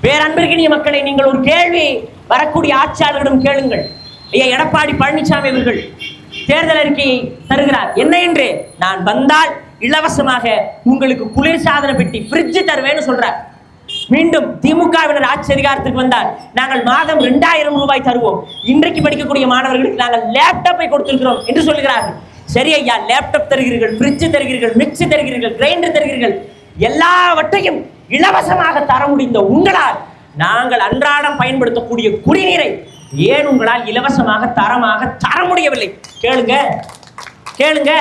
பேரன்பிற்கினிய மக்களை, நீங்கள் ஒரு கேள்வி வரக்கூடிய ஆட்சியாளர்களிடம் கேளுங்கள். ஐயா எடப்பாடி பழனிசாமி அவர்கள் தேர்தல் அறிக்கையை தருகிறார். என்ன என்று? நான் வந்தால் இலவசமாக உங்களுக்கு குளிர்சாதன பெட்டி ஃப்ரிட்ஜ் தருவேன்னு சொல்றார். மீண்டும் திமுகவினர் ஆட்சி அதிகாரத்துக்கு வந்தால் நாங்கள் மாதம் 2000 ரூபாய் தருவோம், இன்றைக்கு படிக்கக்கூடிய மாணவர்களுக்கு நாங்கள் லேப்டாப்பை கொடுத்திருக்கிறோம் என்று சொல்கிறார்கள். சரி ஐயா, லேப்டாப் தருகிறீர்கள், ஃப்ரிட்ஜ் தருகிறீர்கள், மிக்சி தருகிறீர்கள், கிரைண்டர் தருகிறீர்கள், எல்லாவற்றையும் இலவசமாக தர முடிந்த உங்களால் நாங்கள் அன்றாடம் பயன்படுத்தக்கூடிய குடிநீரை ஏன் உங்களால் இலவசமாக தரமாக தர முடியவில்லை? கேளுங்க கேளுங்க.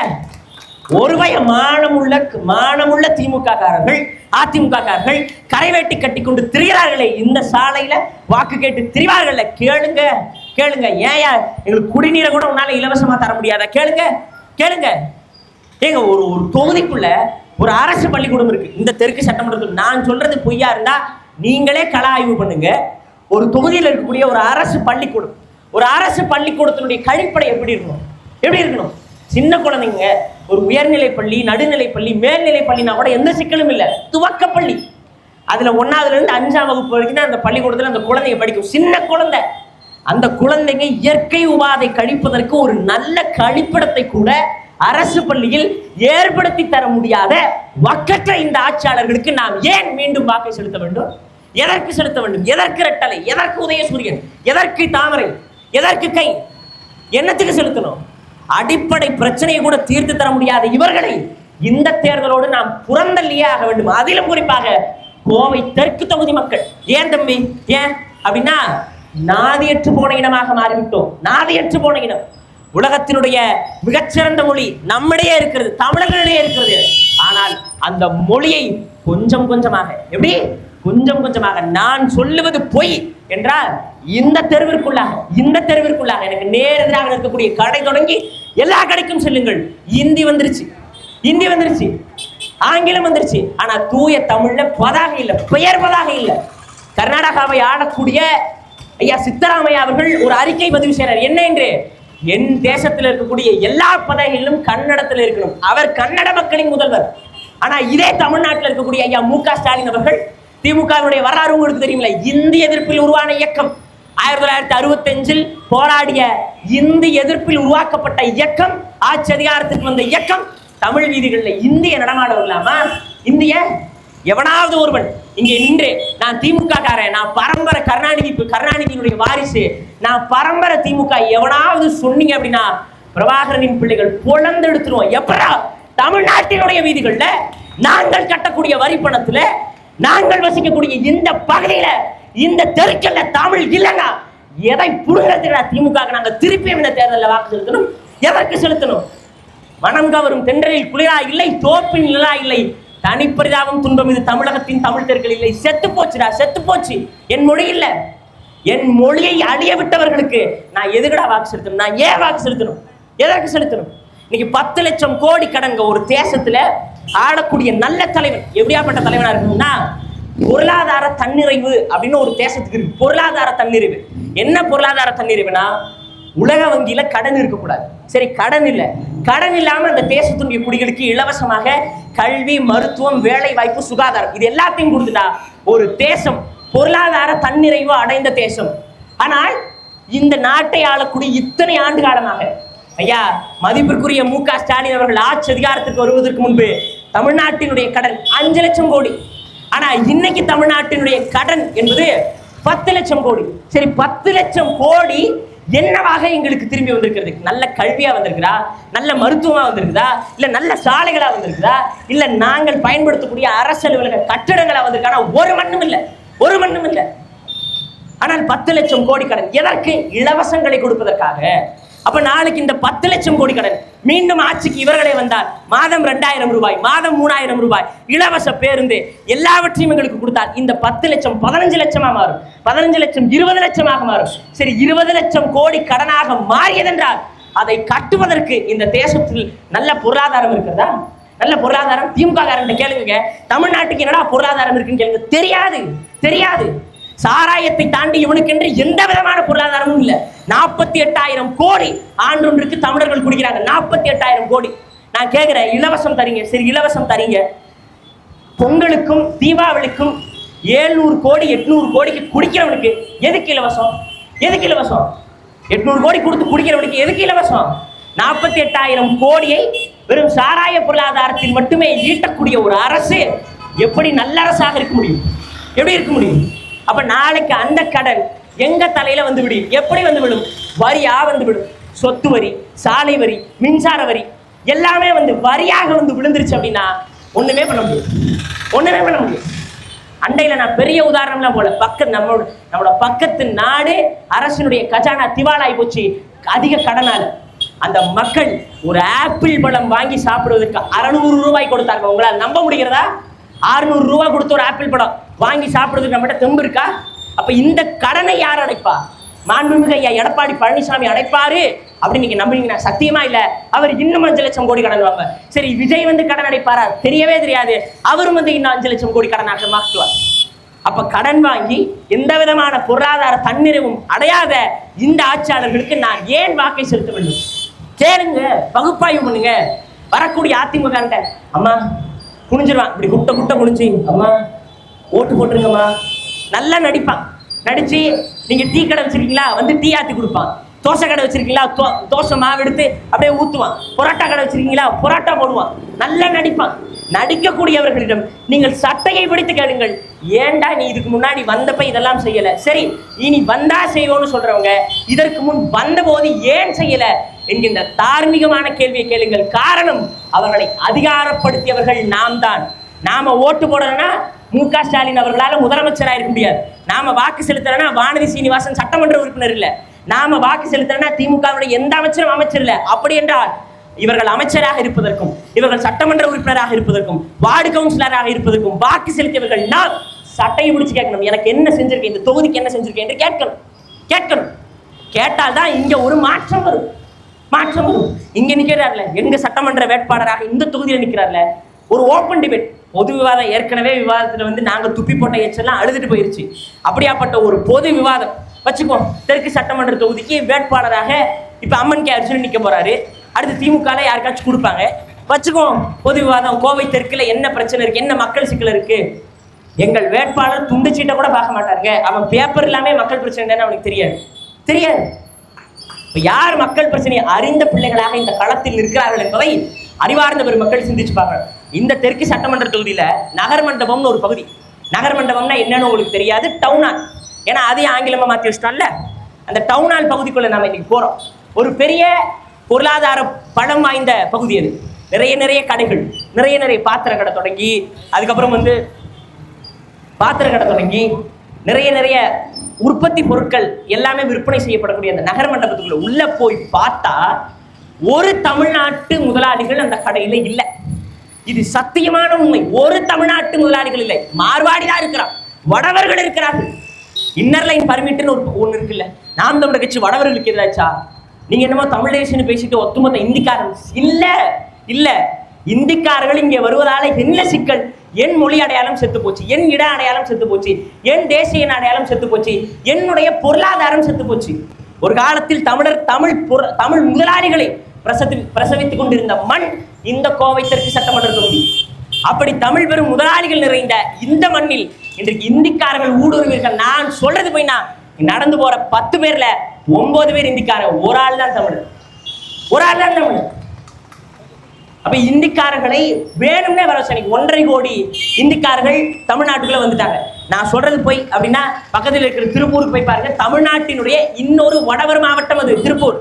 ஒருவய மானமுள்ள திமுக காரர்கள், அதிமுக காரர்கள் கரைவேட்டி கட்டி கொண்டு திரிகிறார்களே, இந்த சாலையில வாக்கு கேட்டு திரிவார்கள். கேளுங்க கேளுங்க. ஏன் எங்களுக்கு குடிநீரை கூட உன்னால இலவசமா தர முடியாத? கேளுங்க கேளுங்க. ஏங்க ஒரு தொகுதிக்குள்ள ஒரு அரசு பள்ளிக்கூடம் இருக்கு. இந்த தெற்கு சட்டமன்றத்தில் நான் சொல்றது பொய்யா இருந்தா நீங்களே கள ஆய்வு பண்ணுங்க. ஒரு தொகுதியில் இருக்கக்கூடிய ஒரு அரசு பள்ளிக்கூடம், ஒரு அரசு பள்ளிக்கூடத்தினுடைய கழிப்படை எப்படி இருக்கணும்? எப்படி இருக்கணும்? சின்ன குழந்தைங்க, ஒரு உயர்நிலை பள்ளி, நடுநிலை பள்ளி, மேல்நிலை பள்ளினா கூட எந்த சிக்கலும் இல்லை. துவக்க பள்ளி, அதுல 1ஆவதுல இருந்து 5ஆம் வகுப்பு வரைக்கும் தான் அந்த பள்ளிக்கூடத்தில் அந்த குழந்தைங்க படிக்கும். சின்ன குழந்தை, அந்த குழந்தைங்க இயற்கை உபாதை கழிப்பதற்கு ஒரு நல்ல கழிப்பிடத்தை கூட அரசு பள்ளியில் ஏற்படுத்தி தர முடியாத வக்கற்ற இந்த ஆட்சியாளர்களுக்கு நாம் ஏன் மீண்டும் வாக்கை செலுத்த வேண்டும்? எதற்கு செலுத்த வேண்டும்? எதற்கு ரெட்டலை? எதற்கு உதயசூரியன்? எதற்கு தாமரை? எதற்கு கை? என்னத்துக்கு செலுத்தணும்? அடிப்படை பிரச்சனையை கூட தீர்த்து தர முடியாத இவர்களை இந்த தேர்தலோடு நாம் புறந்தள்ளியே ஆக வேண்டும். அதிலும் குறிப்பாக கோவை தெற்கு தொகுதி மக்கள். ஏன் தம்பி? ஏன் அப்படின்னா நாதியற்று போன இனமாக மாறிவிட்டோம். நாதியற்று போன இனம். உலகத்தினுடைய மிகச்சிறந்த மொழி நம்மிடையே இருக்கிறது, தமிழர்களிடையே இருக்கிறது. ஆனால் அந்த மொழியை கொஞ்சம் கொஞ்சமாக, எப்படி கொஞ்சம் கொஞ்சமாக, நான் சொல்லுவது பொய் என்றால் இந்த தெருவிற்குள்ளாக எனக்கு நேரெதிராக இருக்கக்கூடிய கடை தொடங்கி எல்லா கடைக்கும் செல்லுங்கள். இந்தி வந்துருச்சு, ஆங்கிலம் வந்துருச்சு. ஆனா தூய தமிழ்ல பதாக இல்லை, பெயர் பதாக இல்லை. கர்நாடகாவை ஆடக்கூடிய ஐயா சித்தராமையா அவர்கள் ஒரு அறிக்கை பதிவு செய்கிறார். என்ன என்று? என் தேசத்தில் இருக்கக்கூடிய எல்லா பதவிகளிலும் கன்னடத்தில் இருக்கணும். அவர் கன்னட மக்களின் முதல்வர். ஆனா இதே தமிழ்நாட்டில் இருக்கக்கூடிய ஐயா மு.க. ஸ்டாலின் அவர்கள், திமுகவுடைய வரலாறு உங்களுக்கு தெரியுமில்ல, இந்தி எதிர்ப்பில் உருவான இயக்கம், 1965 போராடிய இந்தி எதிர்ப்பில் உருவாக்கப்பட்ட இயக்கம், ஆட்சி அதிகாரத்துக்கு வந்த இயக்கம், தமிழ் வீதிகளில் இந்திய நடமாட விடலாமா? இந்திய எவனாவது ஒருவன் இங்கே நின்று நான் திமுக காரன், நான் பரம்பரை கருணாநிதியினுடைய வாரிசு, நான் பரம்பரை திமுக எவனாவது சொன்னீங்க அப்படின்னா பிரபாகரனின் பிள்ளைகள் பொழந்தெடுத்துருவோம். எப்படா தமிழ்நாட்டினுடைய வீதிகள்ல நாங்கள் கட்டக்கூடிய வரி பணத்துல, நாங்கள் வசிக்கக்கூடிய இந்த பகுதியில, இந்த தெருக்கல்ல தமிழ் இல்லைன்னா எதை புடுங்கிறதுக்கு திமுக நாங்க திருப்பியும் இந்த தேர்தலில் வாக்கு செலுத்தணும்? எதற்கு செலுத்தணும்? மனம் கவரும் தென்றலில் குளிரா இல்லை, தோப்பின் நிலா இல்லை, தனிப்பரிதாபம் துன்பம் இது தமிழகத்தின் தமிழ் தெருக்கள் இல்லை. செத்து போச்சுடா, செத்து போச்சு. என் மொழி இல்லை, என் மொழியை அழிய விட்டவர்களுக்கு நான் எதுக்கடா வாக்கு செலுத்தணும்? நான் ஏன் வாக்கு செலுத்தணும்? எதற்கு செலுத்தணும்? இன்னைக்கு 10 லட்சம் கோடி கடங்க ஒரு தேசத்துல ஆடக்கூடிய நல்ல தலைவன் எப்படியாப்பட்ட தலைவனா இருக்கணும்னா, பொருளாதார தன்னிறைவு அப்படின்னு ஒரு தேசத்துக்கு இருக்கு. பொருளாதார தன்னிறைவு என்ன? பொருளாதார தன்னிறைவுனா உலக வங்கியில கடன் இருக்கக்கூடாது. சரி, கடன் இல்லை, கடன் இல்லாம அந்த தேசத்தினுடைய குடிகளுக்கு இலவசமாக கல்வி, மருத்துவம், வேலை வாய்ப்பு, சுகாதாரம் இது எல்லாத்தையும் கொடுத்துட்டா ஒரு தேசம் பொருளாதார தன்னிறைவு அடைந்த தேசம். ஆனால் இந்த நாட்டை ஆளக்கூடிய இத்தனை ஆண்டு காலமாக ஐயா மதிப்பிற்குரிய மு.க. ஸ்டாலின் அவர்கள் ஆட்சி அதிகாரத்துக்கு வருவதற்கு முன்பு தமிழ்நாட்டினுடைய கடன் 5 லட்சம் கோடி. ஆனா இன்னைக்கு தமிழ்நாட்டினுடைய கடன் என்பது 10 லட்சம் கோடி. சரி, 10 லட்சம் கோடி என்னவாக எங்களுக்கு திரும்பி வந்திருக்கிறது? நல்ல கல்வியா வந்திருக்குதா? நல்ல மருத்துவமா வந்திருக்குதா? இல்ல நல்ல சாலைகளா வந்திருக்குதா? இல்ல நாங்கள் பயன்படுத்தக்கூடிய அரசு அலுவலக கட்டிடங்களா வந்திருக்கானா? ஒரு மண்ணும் இல்லை. ஆனால் 10 லட்சம் கோடி கடன் எதற்கு? இலவசங்களை கொடுப்பதற்காக. அப்ப நாளைக்கு இந்த 10 லட்சம் கோடி கடன் மீண்டும் ஆட்சிக்கு இவர்களே வந்தால் மாதம் 2000 ரூபாய், மாதம் 3000 ரூபாய், இலவச பேருந்து, எல்லாவற்றையும் எங்களுக்கு கொடுத்தால் இந்த 10 லட்சம் 15 லட்சமா மாறும், 15 லட்சம் 20 லட்சமாக மாறும். சரி, 20 லட்சம் கோடி கடனாக மாறியதென்றால் அதை கட்டுவதற்கு இந்த தேசத்தில் நல்ல பொருளாதாரம் இருக்கிறதா? நல்ல பொருளாதாரம் திமுக காரன் கேளுங்க. தமிழ்நாட்டுக்கு என்னடா பொருளாதாரம் இருக்குன்னு கேளுங்க. தெரியாது. சாராயத்தை தாண்டி இவனுக்கென்று எந்த விதமான பொருளாதாரமும் இல்லை. 48,000 கோடி ஆண்டொன்றுக்கு தமிழர்கள் குடிக்கிறாங்க. 48,000 கோடி. நான் கேட்கிறேன், இலவசம் தரீங்க. சரி, இலவசம் தரீங்க. பொங்கலுக்கும் தீபாவளிக்கும் 700 கோடி 800 கோடிக்கு குடிக்கிறவனுக்கு எதுக்கு இலவசம்? எதுக்கு இலவசம்? 800 கோடி கொடுத்து குடிக்கிறவனுக்கு எதுக்கு இலவசம்? 48,000 கோடியை வெறும் சாராய பொருளாதாரத்தில் மட்டுமே ஈட்டக்கூடிய ஒரு அரசு எப்படி நல்ல அரசாக இருக்க முடியும்? எப்படி இருக்க முடியும்? அப்ப நாளைக்கு அந்த கடன் எங்க தலையில வந்து விடும்? எப்படி வந்து விடும்? வரியா வந்து விடும். சொத்து வரி, சாலை வரி, மின்சார வரி எல்லாமே வந்து வரியாக வந்து விழுந்துருச்சு அப்படின்னா ஒண்ணுமே பண்ண முடியும். ஒண்ணுமே பண்ண முடியும். அண்டையில நான் பெரிய உதாரணம்லாம் போல நம்மளோட பக்கத்து நாடு அரசினுடைய கஜானா திவாலாகி போச்சு அதிக கடனால. அந்த மக்கள் ஒரு ஆப்பிள் பழம் வாங்கி சாப்பிடுவதற்கு 600 ரூபாய் கொடுத்தாங்க. உங்களால் நம்ப முடிகிறதா? 600 ரூபாய் கொடுத்து ஒரு ஆப்பிள் பழம் வாங்கி சாப்பிடுறதுக்கு நம்மகிட்ட தெம்பு இருக்கா? அப்ப இந்த கடனை யார் அடைப்பா? மாண்புமிகு ஐயா எடப்பாடி பழனிசாமி அடைப்பாரு அப்படின்னு நீங்க நம்புறீங்கன்னா சத்தியமா இல்ல. அவர் இன்னும் 5 லட்சம் கோடி கடன் வாங்க. சரி, விஜய் வந்து கடன் அடைப்பாரா? தெரியவே தெரியாது. அவரும் வந்து இன்னும் 5 லட்சம் கோடி கடனாக மாற்றுவார். அப்ப கடன் வாங்கி எந்த விதமான பொருளாதார தன்னிறைவும் அடையாத இந்த ஆட்சியாளர்களுக்கு நான் ஏன் வாக்கை செலுத்த வேண்டும்? கேளுங்க, பகுப்பாய்வு பண்ணுங்க. வரக்கூடிய அதிமுக அம்மா குனிஞ்சிருவான், இப்படி குட்ட குனிஞ்சு அம்மா ஓட்டு போட்டுருங்கம்மா. நல்லா நடிப்பான். நடிச்சு நீங்க டீ கடை வச்சிருக்கீங்களா, வந்து டீ ஆத்தி கொடுப்பான். தோசை கடை வச்சிருக்கீங்களா, தோசை மாவு எடுத்து அப்படியே ஊத்துவான். பொரோட்டா கடை வச்சிருக்கீங்களா, பொரோட்டா போடுவான். நல்லா நடிப்பான். நடிக்கக்கூடியவர்களிடம் நீங்கள் சட்டையை பிடித்து கேளுங்கள், ஏண்டா நீ இதுக்கு முன்னாடி வந்தப்ப இதெல்லாம் செய்யல, சரி இனி வந்தா செய்வோம்னு சொல்றவங்க இதற்கு முன் வந்த போது ஏன் செய்யல என்கின்ற தார்மீகமான கேள்வியை கேளுங்கள். காரணம், அவர்களை அதிகாரப்படுத்தியவர்கள் நாம் தான். நாம ஓட்டு போடணும்னா மு.க. ஸ்டாலின் அவர்களால் முதலமைச்சராக இருக்க முடியாது. நாம வாக்கு செலுத்தனா வானதி சீனிவாசன் சட்டமன்ற உறுப்பினர் இல்ல. நாம வாக்கு செலுத்தனா திமுகவுடைய எந்த அமைச்சரும் அமைச்சர் இல்ல. அப்படி என்றால் இவர்கள் அமைச்சராக இருப்பதற்கும் இவர்கள் சட்டமன்ற உறுப்பினராக இருப்பதற்கும் வார்டு கவுன்சிலராக இருப்பதற்கும் வாக்கு செலுத்தியவர்கள் நாம் சட்டையை பிடிச்சு கேட்கணும். எனக்கு என்ன செஞ்சிருக்கேன், இந்த தொகுதிக்கு என்ன செஞ்சிருக்கேன் என்று கேட்கணும். கேட்டால்தான் இங்க ஒரு மாற்றம் வரும். இங்க நிக்கிறார்ல, எங்க சட்டமன்ற வேட்பாளராக இந்த தொகுதியில் நிக்கிறார்ல, ஒரு ஓப்பன் டிபேட், பொது விவாதம். ஏற்கனவே விவாதத்துல வந்து நாங்க துப்பி போட்ட எச்செல்லாம் அழுதுட்டு போயிருச்சு. அப்படியாப்பட்ட ஒரு பொது விவாதம் வச்சுக்கோ. தெற்கு சட்டமன்ற தொகுதிக்கு வேட்பாளராக இப்ப அம்மன் கே அர்ஜுனன் நிக்க போறாரு. அடுத்து திமுக யாருக்காச்சும் கொடுப்பாங்க வச்சுக்கோ. பொது விவாதம், கோவை தெற்குல என்ன பிரச்சனை இருக்கு, என்ன மக்கள் சிக்கல் இருக்கு. எங்கள் வேட்பாளர் துண்டு சீட்டை கூட பார்க்க மாட்டாருங்க. அவன் பேப்பர் எல்லாமே மக்கள் பிரச்சனை அவனுக்கு தெரியாது. யார் மக்கள் பிரச்சனையை அறிந்த பிள்ளைகளாக இந்த களத்தில் இருக்கிறார்கள் என்பதை அறிவார்ந்த பெருமக்கள் சிந்திச்சு பார்க்கணும். இந்த தெற்கு சட்டமன்ற தொகுதியில நகர் மண்டபம்னு ஒரு பகுதி. நகர் மண்டபம்னா என்னன்னு உங்களுக்கு தெரியாது, டவுன் ஹால். ஏன்னா அதையும் ஆங்கிலமா மாற்றி வச்சிட்டோம்ல. அந்த டவுன் ஹால் பகுதிக்குள்ள நாம இன்னைக்கு போறோம். ஒரு பெரிய பொருளாதார பலம் வாய்ந்த பகுதி அது. நிறைய கடைகள், நிறைய பாத்திர கடை தொடங்கி, அதுக்கப்புறம் வந்து பாத்திர கடை தொடங்கி நிறைய உற்பத்தி பொருட்கள் எல்லாமே விற்பனை செய்யப்படக்கூடிய அந்த நகர் மண்டபத்துக்குள்ள உள்ள போய் பார்த்தா ஒரு தமிழ்நாட்டு முதலாளிகள் அந்த கடையில இல்லை. இது சத்தியமான உண்மை. ஒரு தமிழ்நாட்டு முதலாளிகள் இல்லை. மார்வாடி தான் இருக்கிறான், வடவர்கள் இருக்கிறார்கள். இன்னர் லைன் பர்மிட்னு ஒன்று இருக்குல்ல, நாம் தமிழர் கட்சி வடவர்களுக்கு எதிராச்சா? நீங்க என்னமோ தமிழ் தேசியன்னு பேசிட்டு ஒத்துமொத்த இந்திக்காரன் இல்ல. இந்திக்காரர்கள் இங்கே வருவதால என்ன சிக்கல்? என் மொழி அடையாளம் செத்து போச்சு, என் இட அடையாளம் செத்து போச்சு, என் தேசிய அடையாளம் செத்து போச்சு, என்னுடைய பொருளாதாரம் செத்து போச்சு. ஒரு காலத்தில் தமிழ் முதலாளிகளை பிரசவித்துக் கொண்டிருந்த மண் இந்த கோவை தெற்கு சட்டமன்ற தொகுதி. அப்படி தமிழ் பெரும் முதலாளிகள் நிறைந்த இந்த மண்ணில் இன்றைக்கு இந்திக்காரர்கள் ஊடுருவீர்கள். நான் சொல்றது போய்னா நடந்து போற 10 பேர்ல 9 பேர் இந்திக்காரர், ஒரு ஆள் தான் தமிழர். அப்ப இந்திக்காரர்களை வேணும்னே வர வச்சு 1.5 கோடி இந்திக்காரர்கள் தமிழ்நாட்டுக்குள்ள வந்துட்டாங்க. நான் சொல்றது போய் அப்படின்னா பக்கத்தில் இருக்கிற திருப்பூருக்கு போய் பாருங்க. தமிழ்நாட்டினுடைய இன்னொரு வடவர் மாவட்டம் அது திருப்பூர்.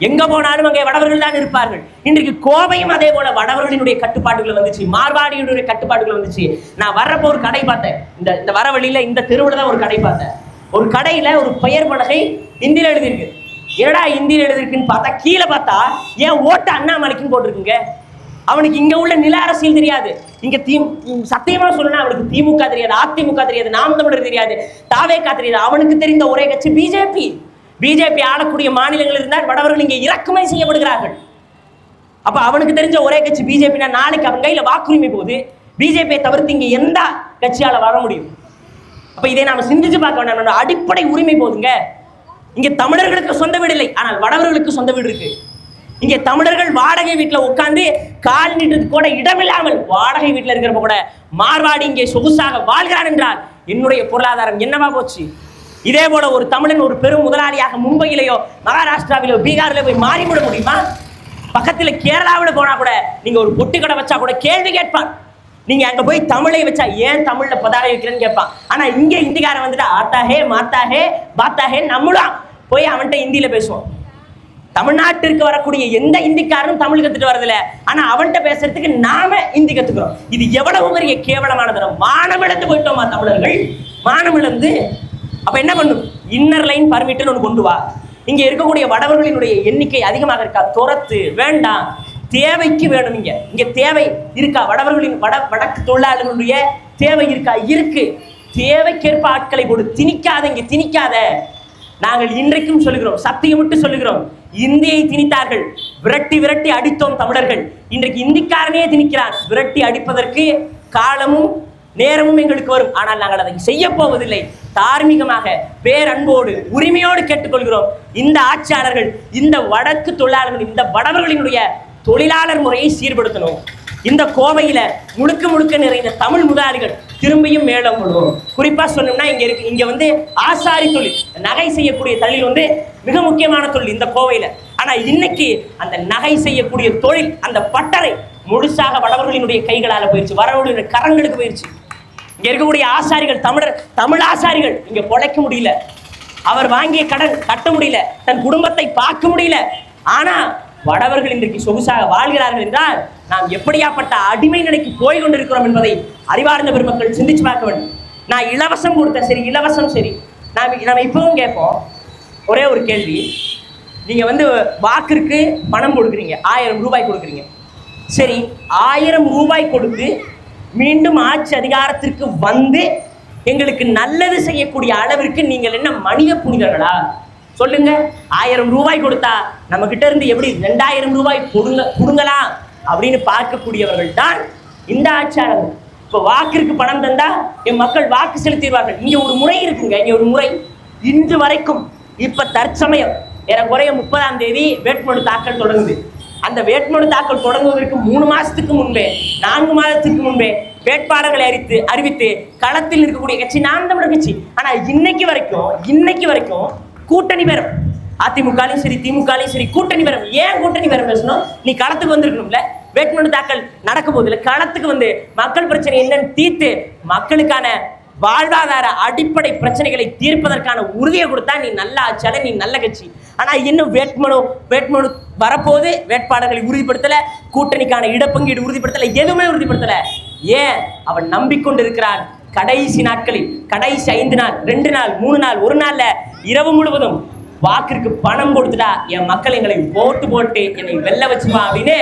எங்க போனாலும் அங்கே வடவர்கள் தான் இருப்பார்கள். இன்றைக்கு கோவையும் அதே போல வடவர்களினுடைய கட்டுப்பாடுகள் வந்துச்சு, மார்வாடியுடைய கட்டுப்பாடுகள் வந்துச்சு. நான் வர்றப்போ ஒரு கடை பார்த்தேன். இந்த வர வழியில இந்த தெருவில் தான் ஒரு கடை பார்த்தேன். ஒரு கடையில ஒரு பெயர் பலகை இந்தியில எழுதியிருக்கு. என்னடா இந்தியில எழுதிருக்குன்னு பார்த்தா கீழே பார்த்தா ஏன் ஓட்டு அண்ணாமலைக்குன்னு போட்டிருக்குங்க. அவனுக்கு இங்க உள்ள நில அரசியல் தெரியாது. இங்க சத்தியமா சொல்லணும், அவனுக்கு திமுக தெரியாது, அதிமுக தெரியாது, நாம் தமிழர் தெரியாது, தாவேகா தெரியாது. அவனுக்கு தெரிந்த ஒரே கட்சி பிஜேபி ஆளக்கூடிய மாநிலங்கள் இருந்தால் வடவர்கள் இங்கே இறக்குமதி செய்யப்படுகிறார்கள். அப்ப அவனுக்கு தெரிஞ்ச ஒரே கட்சி பிஜேபி. நாளைக்கு அவன் கையில வாக்குரிமை போது பிஜேபியை தவிர்த்து இங்க எந்த கட்சியால வர முடியும்? அப்ப இதை நாம சிந்திச்சு பார்க்க வேண்டாம். அடிப்படை உரிமை போதுங்க. இங்க தமிழர்களுக்கு சொந்த வீடு இல்லை, ஆனால் வடவர்களுக்கு சொந்த வீடு இருக்கு. இங்க தமிழர்கள் வாடகை வீட்டுல உட்கார்ந்து கால் நீட்டுக்கு கூட இடமில்லாமல் வாடகை வீட்டுல இருக்கிறப்ப கூட மார்வாடி இங்கே சொகுசாக வாழ்கிறான் என்றால் என்னுடைய பொருளாதாரம் என்னவா போச்சு? இதே போல ஒரு தமிழன் ஒரு பெரும் முதலாளியாக மும்பையிலேயோ மகாராஷ்டிராவிலோ பீகாரிலோ போய் மாறிவிட முடியுமா? பக்கத்துல கேரளாவில் போனா கூட நீங்க ஒரு பொட்டு கடை வச்சா கூட கேள்வி கேட்பான். நீங்க அங்க போய் தமிழை வச்சா ஏன் தமிழ்ல பதாகை வைக்கிறேன்னு கேட்பான். ஆனா இங்க இந்திக்காரன் வந்துட்டு ஆத்தாஹே மாத்தாஹே பாத்தாஹே நம்மளாம் போய் அவன்கிட்ட இந்தியில பேசுவோம். தமிழ்நாட்டிற்கு வரக்கூடிய எந்த இந்திக்காரனும் தமிழ் கத்துட்டு வரதில்ல. ஆனா அவன்கிட்ட பேசுறதுக்கு நாம இந்தி கத்துக்கிறோம். இது எவ்வளவு பெரிய கேவலமானது. மானம் இழந்து போயிட்டோமா தமிழர்கள்? மானம் இழந்து அப்ப என்ன பண்ணும்? இன்னர் லைன் பர்மிட்னு ஒன்று கொண்டு வா. இங்க இருக்கக்கூடிய வடவர்களினுடைய எண்ணிக்கை அதிகமாக இருக்கா? துரத்து. வேண்டாம், தேவைக்கு வேணும். இங்க தேவை இருக்கா? வடவர்களின் வடக்கு தொழிலாளர்களுடைய தேவை இருக்கா? இருக்கு. தேவைக்கேற்ப ஆட்களை போடு. திணிக்காத, இங்க திணிக்காத. நாங்கள் இன்றைக்கும் சொல்லுகிறோம், சத்தியமிட்டு சொல்லுகிறோம், இந்தியை திணித்தார்கள், விரட்டி விரட்டி அடித்தோம் தமிழர்கள். இன்றைக்கு இந்திக்காரனே திணிக்கிறான். விரட்டி அடிப்பதற்கு காலமும் நேரமும் எங்களுக்கு வரும். ஆனால் நாங்கள் அதை செய்ய போவதில்லை. தார்மீகமாக பேரன்போடு உரிமையோடு கேட்டுக்கொள்கிறோம். இந்த ஆட்சியாளர்கள் இந்த வடக்கு தொழிலாளர்கள் இந்த வடவர்களினுடைய தொழிலாளர் முறையை சீர்படுத்தணும். இந்த கோவையில முழுக்க முழுக்க நிறைந்த தமிழ் முதலாளிகள் திரும்பியும் மேலும் கொள்வோம். குறிப்பா சொன்னோம்னா இங்க வந்து ஆசாரி தொழில், நகை செய்யக்கூடிய தொழில் வந்து மிக முக்கியமான தொழில் இந்த கோவையில. ஆனா இன்னைக்கு அந்த நகை செய்யக்கூடிய தொழில், அந்த பட்டறை முழுசாக வடவர்களினுடைய கைகளால போயிடுச்சு, வரவர்களுடைய கரங்களுக்கு போயிடுச்சு. இங்க இருக்கக்கூடிய ஆசாரிகள், தமிழ் ஆசாரிகள் இங்க பொழைக்க முடியல. அவர் வாங்கிய கடன் கட்ட முடியல, தன் குடும்பத்தை பார்க்க முடியல. ஆனா வடவர்கள் இன்றைக்கு சொகுசாக வாழ்கிறார்கள் என்றால் நாம் எப்படியாப்பட்ட அடிமை நிலைக்கு போய் கொண்டிருக்கிறோம் என்பதை அறிவார்ந்த பெருமக்கள் சிந்திச்சு பார்க்க வேண்டும். நான் இலவசம் கொடுத்தேன், சரி இலவசம் சரி. நம்ம இப்பவும் கேட்போம் ஒரே ஒரு கேள்வி. நீங்க வந்து வாக்கிற்கு பணம் கொடுக்குறீங்க, 1000 ரூபாய் கொடுக்குறீங்க. சரி, 1000 ரூபாய் கொடுத்து மீண்டும் ஆட்சி அதிகாரத்திற்கு வந்து எங்களுக்கு நல்லது செய்யக்கூடிய அளவிற்கு நீங்கள் என்ன மனித புனிதர்களா? சொல்லுங்க. 1000 ரூபாய் கொடுத்தா நம்ம கிட்ட இருந்து எப்படி 2000 ரூபாய் கொடுங்கலாம் அப்படின்னு பார்க்கக்கூடியவர்கள் தான் இந்த ஆட்சியாளர்கள். இப்போ வாக்கிற்கு பணம் தந்தா என் மக்கள் வாக்கு செலுத்திடுவார்கள். இங்க ஒரு முறை இருக்குங்க. இங்க ஒரு முறை இன்று வரைக்கும் இப்ப தற்சமயம் ஏறக்குறைய 30ஆம் தேதி வேட்புமனு தாக்கல் தொடங்குது. அந்த வேட்புமனு தாக்கல் தொடங்குவதற்கு 3 மாசத்துக்கு முன்பே 4 மாதத்துக்கு முன்பே வேட்பாளர்களை அறிவித்து களத்தில் இருக்கக்கூடிய கட்சி நாம் தமிழர் கட்சி. ஆனா இன்னைக்கு வரைக்கும் கூட்டணி பேரம், அதிமுகலையும் சரி திமுகலையும் சரி கூட்டணி பேரம். ஏன் கூட்டணி பேரம் பேசணும்? நீ களத்துக்கு வந்திருக்கணும்ல. வேட்புமனு தாக்கல் நடக்க போதில்லை, களத்துக்கு வந்து மக்கள் பிரச்சனை என்னன்னு தீர்த்து மக்களுக்கான வாழ்வாதார அடிப்படை பிரச்சனைகளை தீர்ப்பதற்கான உறுதியை கொடுத்தா நீ நல்ல ஆட்சியாளர், நீ நல்ல கட்சி. ஆனா இன்னும் வேட்புமனு வரப்போது, வேட்பாளர்களை உறுதிப்படுத்தல, கூட்டணிக்கான இடப்பங்கீடு உறுதிப்படுத்தல, எதுவுமே உறுதிப்படுத்தல. ஏன்? அவன் நம்பிக்கொண்டு இருக்கிறான். கடைசி நாட்களில், கடைசி 5 நாள், 2 நாள், 3 நாள், 1 நாள்ல இரவு முழுவதும் வாக்கிற்கு பணம் கொடுத்துட்டா என் மக்கள் எங்களை போட்டு என்னை வெல்ல வச்சுமா அப்படின்னு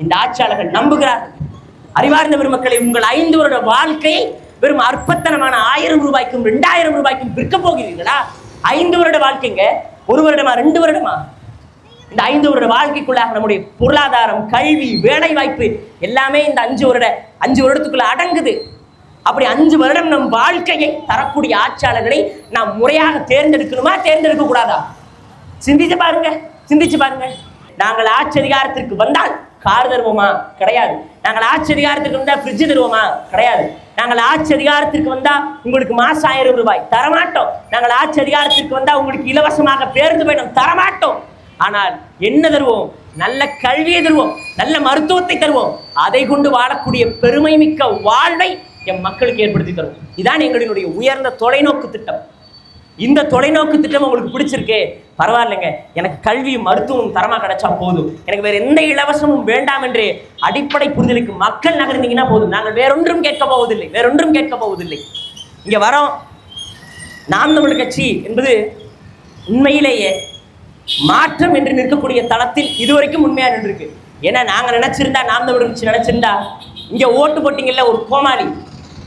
இந்த ஆட்சியாளர்கள் நம்புகிறார்கள். அறிவார்ந்த பெருமக்களை, உங்கள் 5 வருட வாழ்க்கையை வெறும் அற்பத்தனமான 1000 ரூபாய்க்கும் 2000 ரூபாய்க்கும் விற்க போகிறீர்களா? 5 வருட வாழ்க்கைங்க. 1 வருடமா 2 வருடமா? இந்த 5 வருட வாழ்க்கைக்குள்ளாக நம்முடைய பொருளாதாரம், கல்வி, வேலை வாய்ப்பு எல்லாமே இந்த 5 வருடத்துக்குள்ள அடங்குது. அப்படி 5 வருடம் நம் வாழ்க்கையை தரக்கூடிய ஆட்சியாளர்களை நாம் முறையாக தேர்ந்தெடுக்கணுமா, தேர்ந்தெடுக்க கூடாதா? சிந்திச்சு பாருங்க. நாங்கள் ஆட்சி அதிகாரத்திற்கு வந்தால் கார் தருவோமா? கிடையாது. நாங்கள் ஆட்சி அதிகாரத்திற்கு வந்தா ஃப்ரிட்ஜ் தருவோமா? கிடையாது. நாங்கள் ஆட்சி அதிகாரத்திற்கு வந்தா உங்களுக்கு மாசம் 1000 ரூபாய் தரமாட்டோம். நாங்கள் ஆட்சி அதிகாரத்திற்கு வந்தா உங்களுக்கு இலவசமாக பேருந்து பயணம் தரமாட்டோம். ஆனால் என்ன தருவோம்? நல்ல கல்வியை தருவோம், நல்ல மருத்துவத்தை தருவோம். அதை கொண்டு வாழக்கூடிய பெருமை மிக்க வாழ்வை என் மக்களுக்கு ஏற்படுத்தி தரும். இதான் எங்களுடைய உயர்ந்த தொலைநோக்கு திட்டம். இந்த தொலைநோக்கு திட்டம் உங்களுக்கு பிடிச்சிருக்கு, பரவாயில்லைங்க, எனக்கு கல்வியும் மருத்துவம் தரமா கிடைச்சா போதும், எனக்கு வேற எந்த இலவசமும் வேண்டாம் என்று அடிப்படை புரிதலுக்கு மக்கள் நகர்ந்தீங்கன்னா போதும். நாங்கள் வேறொன்றும் கேட்க போவதில்லை. இங்க வரோம். நாம் தமிழர் கட்சி என்பது உண்மையிலேயே மாற்றம் என்று நிற்கக்கூடிய தளத்தில் இதுவரைக்கும் உண்மையா நின்றுருக்கு. ஏன்னா நாங்க நினைச்சிருந்தா, நாம் தமிழர் கட்சி நினைச்சிருந்தா, இங்க ஓட்டு போட்டீங்கல்ல ஒரு கோமாளி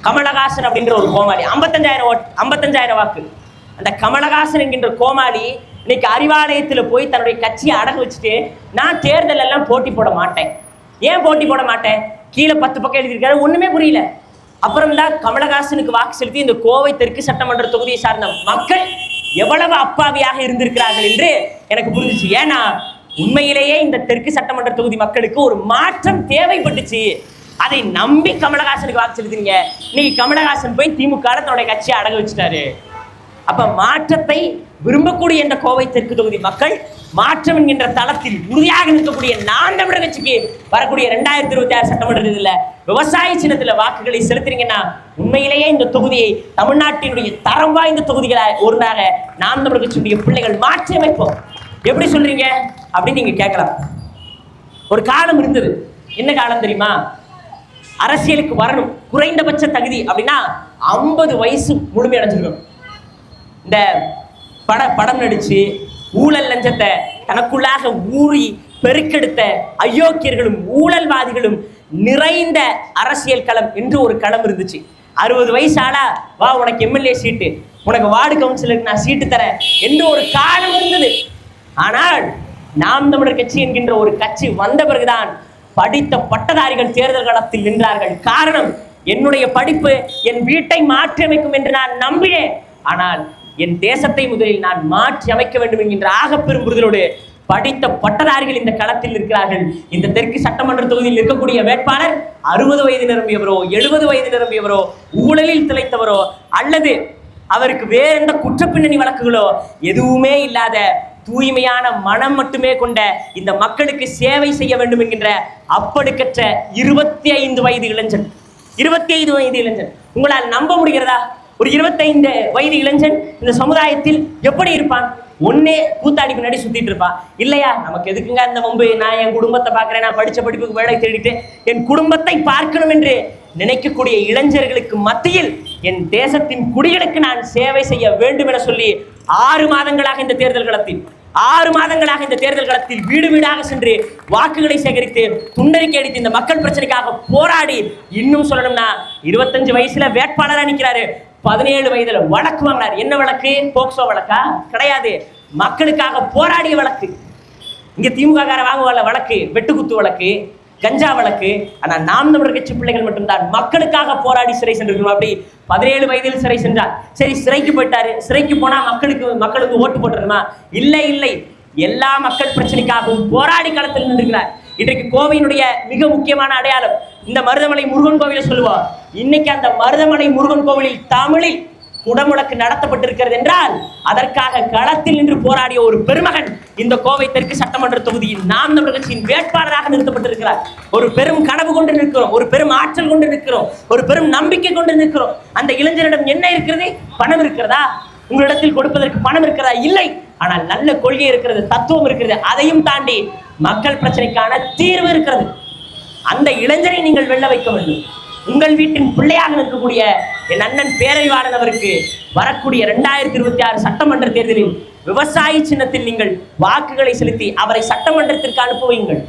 கமலஹாசன் அப்படின்ற ஒரு கோமாளி, 55,000 வாக்கு. அந்த கமலஹாசன் என்கின்ற கோமாளி இன்னைக்கு அறிவாலயத்தில் போய் தன்னுடைய கட்சியை அடகு வச்சுட்டு, நான் தேர்தல் எல்லாம் போட்டி போட மாட்டேன். ஏன் போட்டி போட மாட்டேன்? கீழே 10 பக்கம் எழுதியிருக்காரு, ஒண்ணுமே புரியல. அப்புறம் தான் கமலஹாசனுக்கு வாக்கு செலுத்தி இந்த கோவை தெற்கு சட்டமன்ற தொகுதியை சார்ந்த மக்கள் எவ்வளவு அப்பாவியாக இருந்திருக்கிறார்கள் என்று எனக்கு புரிஞ்சிச்சு. ஏன்னா உண்மையிலேயே இந்த தெற்கு சட்டமன்ற தொகுதி மக்களுக்கு ஒரு மாற்றம் தேவைப்பட்டுச்சு. அதை நம்பி கமலஹாசனுக்கு வாக்கு செலுத்துறீங்க. இன்னைக்கு கமலஹாசன் போய் திமுக தன்னுடைய கட்சியை அடகு வச்சுட்டாரு. அப்ப மாற்றத்தை விரும்பக்கூடிய இந்த கோவை தெற்கு தொகுதி மக்கள் மாற்றம் என்கின்ற தளத்தில் உறுதியாக நிற்கக்கூடிய நான் தமிழர் கட்சிக்கு வரக்கூடிய 2026 சட்டமன்ற தேர்தலில் விவசாய சின்னத்தில் வாக்குகளை செலுத்துறீங்கன்னா உண்மையிலேயே இந்த தொகுதியை தமிழ்நாட்டினுடைய தரம் வாய்ந்த தொகுதிகளாக ஒன்றாக நாம் தமிழர் கட்சியுடைய பிள்ளைகள் மாற்றி அமைப்போம். எப்படி சொல்றீங்க அப்படின்னு நீங்க கேட்கலாம். ஒரு காலம் இருந்தது. என்ன காலம் தெரியுமா? அரசியலுக்கு வரணும் குறைந்தபட்ச தகுதி அப்படின்னா 50 வயசு முழுமையடைஞ்சிருக்கணும். இந்த படம் நடிச்சு ஊழல் லஞ்சத்தை தனக்குள்ளாக ஊறி பெருக்கெடுத்த அயோக்கியர்களும் ஊழல்வாதிகளும் நிறைந்த அரசியல் களம் என்று ஒரு களம் இருந்துச்சு. 60 வயசு ஆளா வா உனக்கு எம்எல்ஏ சீட்டு, உனக்கு வார்டு கவுன்சிலருக்கு நான் சீட்டு தரேன் என்று ஒரு காலம் இருந்தது. ஆனால் நாம் தமிழர் கட்சி என்கின்ற ஒரு கட்சி வந்த பிறகுதான் படித்த பட்டதாரிகள் தேர்தல் களத்தில் நின்றார்கள். காரணம், என்னுடைய படிப்பு என் வீட்டை மாற்றி அமைக்கும் என்று நான் நம்பினேன். ஆனால் என் தேசத்தை முதலில் நான் மாற்றி அமைக்க வேண்டும் என்கின்ற ஆகப்பெரும் புரிதலோடு படித்த பட்டதாரிகள் இந்த களத்தில் இருக்கிறார்கள். இந்த தெற்கு சட்டமன்ற தொகுதியில் இருக்கக்கூடிய வேட்பாளர் 60 வயது நிரம்பியவரோ 70 வயது நிரம்பியவரோ ஊழலில் திளைத்தவரோ அல்லது அவருக்கு வேற எந்த குற்றப்பின்னணி வழக்குகளோ எதுவுமே இல்லாத தூய்மையான மனம் மட்டுமே கொண்ட இந்த மக்களுக்கு சேவை செய்ய வேண்டும் என்கின்ற அப்படிக்கற்ற 25 வயது இளைஞன். 25 வயது இளைஞன் உங்களால் நம்ப முடிகிறதா? ஒரு 25 வயது இளைஞன் இந்த சமுதாயத்தில் எப்படி இருப்பான்? ஒன்னே கூத்தாடி பின்னாடி சுத்திட்டு இருப்பான். இல்லையா, நமக்கு எதுக்குங்க அந்த வம்பு, நான் என் குடும்பத்தை பார்க்கிறேன், நான் படிச்ச படிப்புக்கு வேலை தேடிட்டு என் குடும்பத்தை பார்க்கணும் என்று நினைக்கக்கூடிய இளைஞர்களுக்கு மத்தியில் என் தேசத்தின் குடிகளுக்கு நான் சேவை செய்ய வேண்டும் என சொல்லி 6 மாதங்களாக இந்த தேர்தல் களத்தில் வீடு வீடாக சென்று வாக்குகளை சேகரித்து துண்டறிக்கை அடித்து இந்த மக்கள் பிரச்சனைக்காக போராடி, இன்னும் சொல்லணும்னா 25 வயசுல வேட்பாளராக நிற்கிறாரு. 17 வயதுல வழக்கு வாங்கினார். என்ன வழக்கு? போக்சோ வழக்கா? கிடையாது, மக்களுக்காக போராடிய வழக்கு. இங்க திமுக வாங்குவாங்க வழக்கு, வெட்டுக்குத்து வழக்கு, கஞ்சா வழக்கு. ஆனா நாம் தமிழர் கட்சி பிள்ளைகள் மட்டும்தான் மக்களுக்காக போராடி சிறை சென்றிருக்கணும். அப்படி 17 வயதில் சிறை சென்றார். சரி, சிறைக்கு போயிட்டாரு. சிறைக்கு போனா மக்களுக்கு ஓட்டு போட்டுருமா? இல்லை, எல்லா மக்கள் பிரச்சனைக்காகவும் போராடி களத்தில் நின்றுகிறார். இன்றைக்கு கோவையினுடைய மிக முக்கியமான அடையாளம் இந்த மருதமலை முருகன் கோவிலை சொல்லுவோம். இன்னைக்கு அந்த மருதமலை முருகன் கோவிலில் தமிழில் குடமுழக்கு நடத்தப்பட்டிருக்கிறது என்றால் அதற்காக களத்தில் நின்று போராடிய ஒரு பெருமகன் இந்த கோவை தெற்கு சட்டமன்ற தொகுதியில் நாம் தமிழர் கட்சியின் வேட்பாளராக நிறுத்தப்பட்டிருக்கிறார். ஒரு பெரும் கனவு கொண்டு நிற்கிறோம், ஒரு பெரும் ஆற்றல் கொண்டு நிற்கிறோம், ஒரு பெரும் நம்பிக்கை கொண்டு நிற்கிறோம். அந்த இளைஞரிடம் என்ன இருக்கிறது? பணம் இருக்கிறதா? உங்களிடத்தில் கொடுப்பதற்கு பணம் இருக்கிறதா? இல்லை. ஆனால் நல்ல கொள்கை இருக்கிறது, தத்துவம் இருக்கிறது. அதையும் தாண்டி மக்கள் பிரச்சனைக்கான தீர்வு இருக்கிறது. அந்த இளைஞரை நீங்கள் வெல்ல வைக்க வேண்டும். உங்கள் வீட்டின் பிள்ளையாக இருக்கக்கூடிய என் அண்ணன் பேரறிவாளன் அவருக்கு வரக்கூடிய 2026 சட்டமன்ற தேர்தலில் விவசாய சின்னத்தில் நீங்கள் வாக்குகளை செலுத்தி அவரை சட்டமன்றத்திற்கு அனுப்புவீங்கள்.